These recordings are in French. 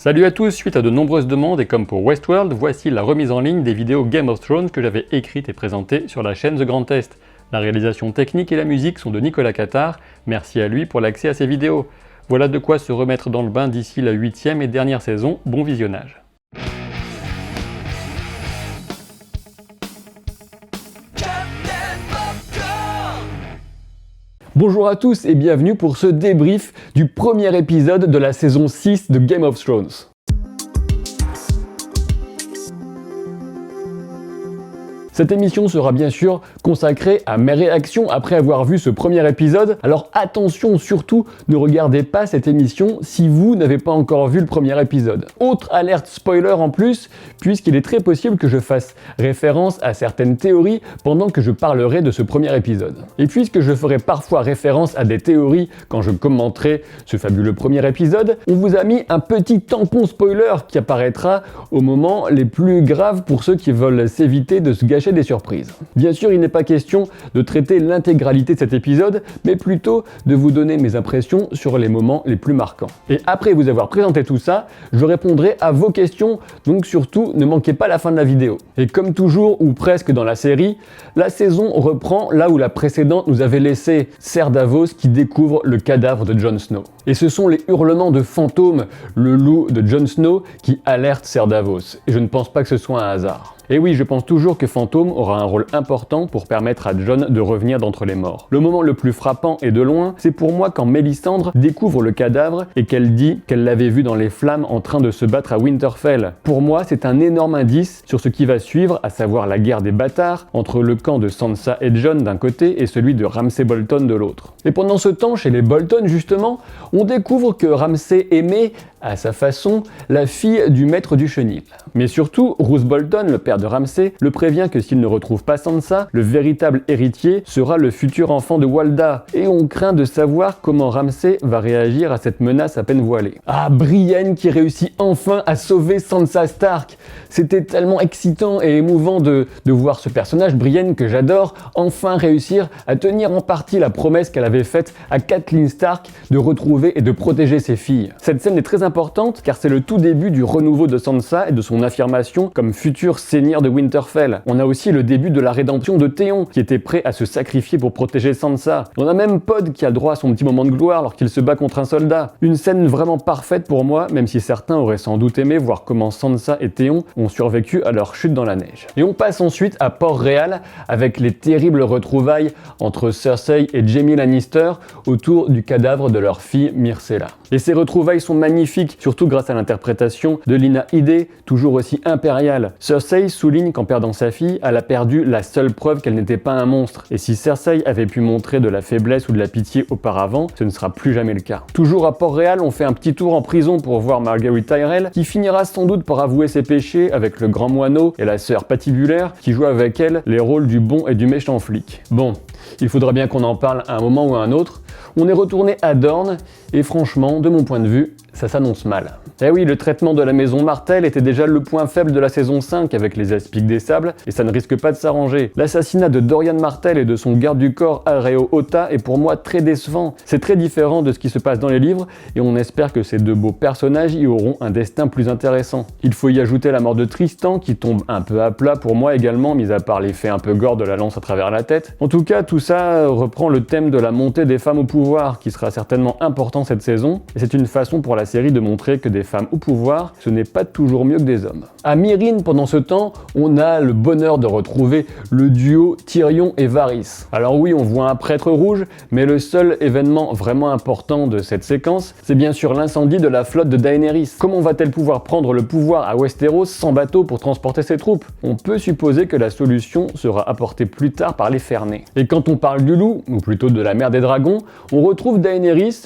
Salut à tous, suite à de nombreuses demandes et comme pour Westworld, voici la remise en ligne des vidéos Game of Thrones que j'avais écrites et présentées sur la chaîne The Grand Est. La réalisation technique et la musique sont de Nicolas Cattard, merci à lui pour l'accès à ces vidéos. Voilà de quoi se remettre dans le bain d'ici la 8e et dernière saison, bon visionnage. Bonjour à tous et bienvenue pour ce débrief du premier épisode de la saison 6 de Game of Thrones. Cette émission sera bien sûr consacrée à mes réactions après avoir vu ce premier épisode, alors attention surtout, ne regardez pas cette émission si vous n'avez pas encore vu le premier épisode. Autre alerte spoiler en plus, puisqu'il est très possible que je fasse référence à certaines théories pendant que je parlerai de ce premier épisode. Et puisque je ferai parfois référence à des théories quand je commenterai ce fabuleux premier épisode, on vous a mis un petit tampon spoiler qui apparaîtra au moment les plus graves pour ceux qui veulent s'éviter de se gâcher des surprises. Bien sûr, il n'est pas question de traiter l'intégralité de cet épisode, mais plutôt de vous donner mes impressions sur les moments les plus marquants. Et après vous avoir présenté tout ça, je répondrai à vos questions, donc surtout ne manquez pas la fin de la vidéo. Et comme toujours, ou presque dans la série, la saison reprend là où la précédente nous avait laissé Ser Davos qui découvre le cadavre de Jon Snow. Et ce sont les hurlements de fantôme, le loup de Jon Snow, qui alertent Ser Davos. Et je ne pense pas que ce soit un hasard. Et oui, je pense toujours que Fantôme aura un rôle important pour permettre à Jon de revenir d'entre les morts. Le moment le plus frappant et de loin, c'est pour moi quand Mélisandre découvre le cadavre et qu'elle dit qu'elle l'avait vu dans les flammes en train de se battre à Winterfell. Pour moi, c'est un énorme indice sur ce qui va suivre, à savoir la guerre des bâtards entre le camp de Sansa et Jon d'un côté et celui de Ramsay Bolton de l'autre. Et pendant ce temps, chez les Bolton justement, on découvre que Ramsay aimait, à sa façon, la fille du maître du chenil. Mais surtout, Roose Bolton, le père de Ramsay, le prévient que s'il ne retrouve pas Sansa, le véritable héritier sera le futur enfant de Walda. Et on craint de savoir comment Ramsay va réagir à cette menace à peine voilée. Ah, Brienne qui réussit enfin à sauver Sansa Stark. C'était tellement excitant et émouvant de voir ce personnage, Brienne, que j'adore, enfin réussir à tenir en partie la promesse qu'elle avait faite à Catelyn Stark de retrouver et de protéger ses filles. Cette scène est très importante car c'est le tout début du renouveau de Sansa et de son affirmation comme futur seigneur de Winterfell. On a aussi le début de la rédemption de Theon qui était prêt à se sacrifier pour protéger Sansa. On a même Pod qui a droit à son petit moment de gloire lorsqu'il se bat contre un soldat. Une scène vraiment parfaite pour moi, même si certains auraient sans doute aimé voir comment Sansa et Theon ont survécu à leur chute dans la neige. Et on passe ensuite à Port-Réal avec les terribles retrouvailles entre Cersei et Jaime Lannister autour du cadavre de leur fille Myrcella. Et ces retrouvailles sont magnifiques, surtout grâce à l'interprétation de Lina Headey, toujours aussi impériale. Cersei souligne qu'en perdant sa fille, elle a perdu la seule preuve qu'elle n'était pas un monstre. Et si Cersei avait pu montrer de la faiblesse ou de la pitié auparavant, ce ne sera plus jamais le cas. Toujours à Port-Réal, on fait un petit tour en prison pour voir Margaery Tyrell, qui finira sans doute par avouer ses péchés avec le grand moineau et la sœur patibulaire, qui jouent avec elle les rôles du bon et du méchant flic. Bon, il faudra bien qu'on en parle à un moment ou à un autre. On est retourné à Dorne, et franchement, de mon point de vue, ça s'annonce mal. Eh oui, le traitement de la maison Martell était déjà le point faible de la saison 5 avec les aspics des sables, et ça ne risque pas de s'arranger. L'assassinat de Dorian Martell et de son garde du corps Areo Ota est pour moi très décevant. C'est très différent de ce qui se passe dans les livres, et on espère que ces deux beaux personnages y auront un destin plus intéressant. Il faut y ajouter la mort de Tristan, qui tombe un peu à plat pour moi également, mis à part l'effet un peu gore de la lance à travers la tête. En tout cas, tout ça reprend le thème de la montée des femmes au pouvoir, qui sera certainement important cette saison, et c'est une façon pour la série de montrer que des femmes au pouvoir, ce n'est pas toujours mieux que des hommes. À Myrine, pendant ce temps, on a le bonheur de retrouver le duo Tyrion et Varys. Alors oui, on voit un prêtre rouge, mais le seul événement vraiment important de cette séquence, c'est bien sûr l'incendie de la flotte de Daenerys. Comment va-t-elle pouvoir prendre le pouvoir à Westeros sans bateau pour transporter ses troupes? On peut supposer que la solution sera apportée plus tard par les Fernets. Et quand on parle du loup, ou plutôt de la mère des dragons, on retrouve Daenerys.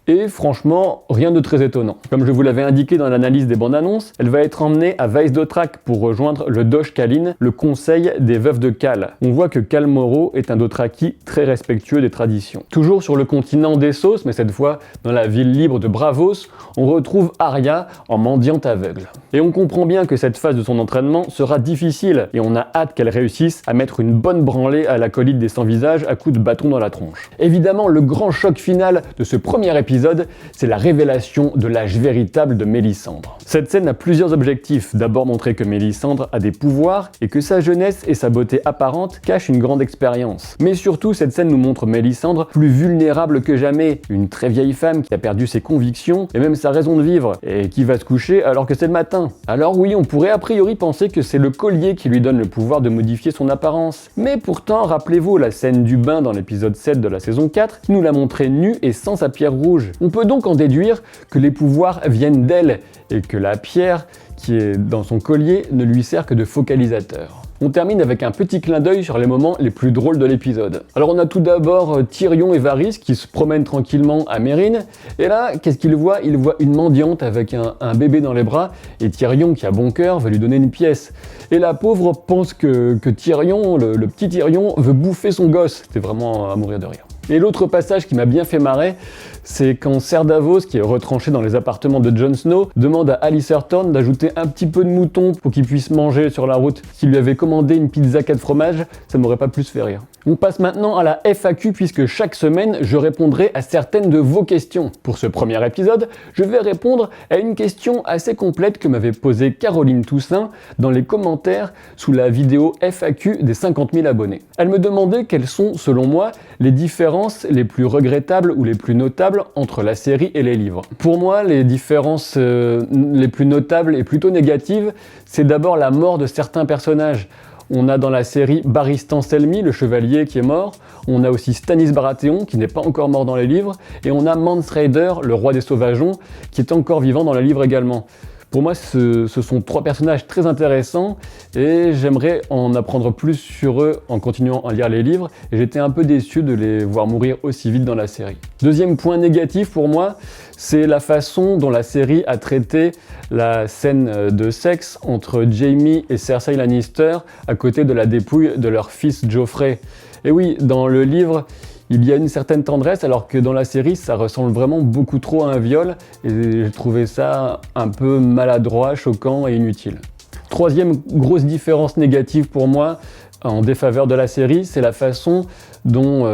Et franchement, rien de très étonnant. Comme je vous l'avais indiqué dans l'analyse des bandes annonces, elle va être emmenée à Vaes Dothrak pour rejoindre le Dosh Khaleen, le conseil des veuves de Khal. On voit que Khal Moro est un Dothraki très respectueux des traditions. Toujours sur le continent d'Essos, mais cette fois dans la ville libre de Braavos, on retrouve Arya en mendiante aveugle. Et on comprend bien que cette phase de son entraînement sera difficile et on a hâte qu'elle réussisse à mettre une bonne branlée à l'acolyte des sans-visage à coups de bâton dans la tronche. Évidemment, le grand choc final de ce premier épisode, c'est la révélation de l'âge véritable de Mélisandre. Cette scène a plusieurs objectifs. D'abord montrer que Mélisandre a des pouvoirs et que sa jeunesse et sa beauté apparente cachent une grande expérience. Mais surtout, cette scène nous montre Mélisandre plus vulnérable que jamais, une très vieille femme qui a perdu ses convictions et même sa raison de vivre, et qui va se coucher alors que c'est le matin. Alors oui, on pourrait a priori penser que c'est le collier qui lui donne le pouvoir de modifier son apparence. Mais pourtant, rappelez-vous la scène du bain dans l'épisode 7 de la saison 4, qui nous l'a montré nue et sans sa pierre rouge. On peut donc en déduire que les pouvoirs viennent d'elle, et que la pierre qui est dans son collier ne lui sert que de focalisateur. On termine avec un petit clin d'œil sur les moments les plus drôles de l'épisode. Alors on a tout d'abord Tyrion et Varys qui se promènent tranquillement à Meereen, et là, qu'est-ce qu'il voit? Il voit une mendiante avec un bébé dans les bras, et Tyrion, qui a bon cœur, veut lui donner une pièce. Et la pauvre pense que Tyrion, le petit Tyrion, veut bouffer son gosse. C'était vraiment à mourir de rire. Et l'autre passage qui m'a bien fait marrer, c'est quand Ser Davos, qui est retranché dans les appartements de Jon Snow, demande à Alistair Thorne d'ajouter un petit peu de mouton pour qu'il puisse manger sur la route. S'il lui avait commandé une pizza 4 fromages, ça m'aurait pas plus fait rire. On passe maintenant à la FAQ puisque chaque semaine, je répondrai à certaines de vos questions. Pour ce premier épisode, je vais répondre à une question assez complète que m'avait posée Caroline Toussaint dans les commentaires sous la vidéo FAQ des 50 000 abonnés. Elle me demandait quelles sont, selon moi, les différences les plus regrettables ou les plus notables entre la série et les livres. Pour moi, les différences les plus notables et plutôt négatives, c'est d'abord la mort de certains personnages. On a dans la série Barristan Selmy, le chevalier qui est mort, on a aussi Stannis Baratheon qui n'est pas encore mort dans les livres, et on a Mance Rayder, le roi des sauvageons, qui est encore vivant dans les livres également. Pour moi, ce sont trois personnages très intéressants et j'aimerais en apprendre plus sur eux en continuant à lire les livres, et j'étais un peu déçu de les voir mourir aussi vite dans la série. Deuxième point négatif pour moi, c'est la façon dont la série a traité la scène de sexe entre Jaime et Cersei Lannister à côté de la dépouille de leur fils Joffrey. Et oui, dans le livre, il y a une certaine tendresse, alors que dans la série, ça ressemble vraiment beaucoup trop à un viol, et j'ai trouvé ça un peu maladroit, choquant et inutile. Troisième grosse différence négative pour moi, en défaveur de la série, c'est la façon dont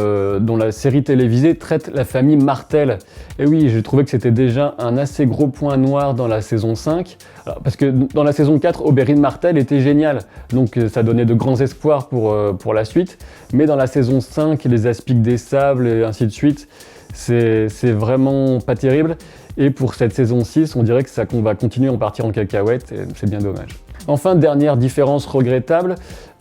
la série télévisée traite la famille Martell. Et oui, j'ai trouvé que c'était déjà un assez gros point noir dans la saison 5, alors, parce que dans la saison 4, Oberyn Martell était génial, donc ça donnait de grands espoirs pour la suite, mais dans la saison 5, les aspics des sables et ainsi de suite, c'est vraiment pas terrible, et pour cette saison 6, on dirait que qu'on va continuer à en partir en cacahuète, et c'est bien dommage. Enfin, dernière différence regrettable,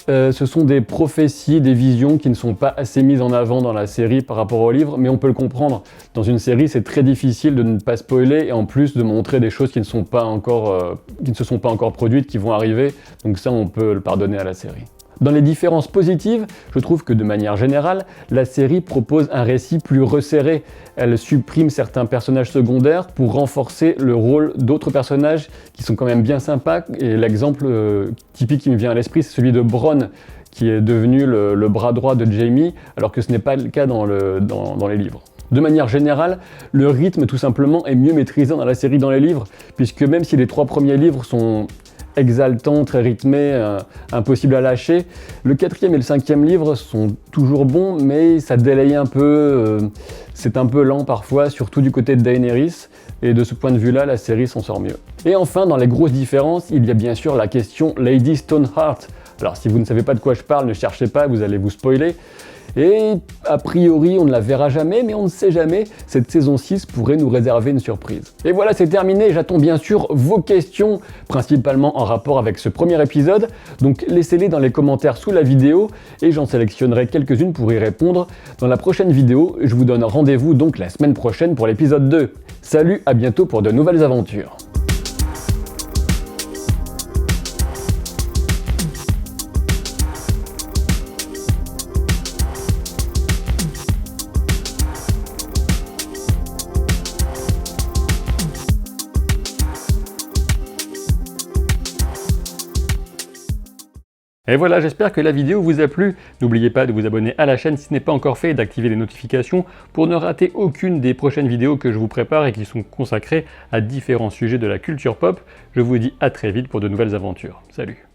ce sont des prophéties, des visions qui ne sont pas assez mises en avant dans la série par rapport au livre, mais on peut le comprendre. Dans une série, c'est très difficile de ne pas spoiler et en plus de montrer des choses qui ne se sont pas encore produites, qui vont arriver, donc ça on peut le pardonner à la série. Dans les différences positives, je trouve que de manière générale, la série propose un récit plus resserré. Elle supprime certains personnages secondaires pour renforcer le rôle d'autres personnages qui sont quand même bien sympas. Et l'exemple typique qui me vient à l'esprit, c'est celui de Bronn, qui est devenu le bras droit de Jaime, alors que ce n'est pas le cas dans les livres. De manière générale, le rythme tout simplement est mieux maîtrisé dans la série que dans les livres, puisque même si les 3 premiers livres sont exaltant, très rythmé, impossible à lâcher. Le 4e et le 5e livre sont toujours bons, mais ça délaye un peu, c'est un peu lent parfois, surtout du côté de Daenerys, et de ce point de vue-là, la série s'en sort mieux. Et enfin, dans les grosses différences, il y a bien sûr la question Lady Stoneheart. Alors si vous ne savez pas de quoi je parle, ne cherchez pas, vous allez vous spoiler. Et a priori, on ne la verra jamais, mais on ne sait jamais, cette saison 6 pourrait nous réserver une surprise. Et voilà, c'est terminé, j'attends bien sûr vos questions, principalement en rapport avec ce premier épisode, donc laissez-les dans les commentaires sous la vidéo, et j'en sélectionnerai quelques-unes pour y répondre dans la prochaine vidéo. Je vous donne rendez-vous donc la semaine prochaine pour l'épisode 2. Salut, à bientôt pour de nouvelles aventures. Et voilà, j'espère que la vidéo vous a plu. N'oubliez pas de vous abonner à la chaîne si ce n'est pas encore fait et d'activer les notifications pour ne rater aucune des prochaines vidéos que je vous prépare et qui sont consacrées à différents sujets de la culture pop. Je vous dis à très vite pour de nouvelles aventures. Salut!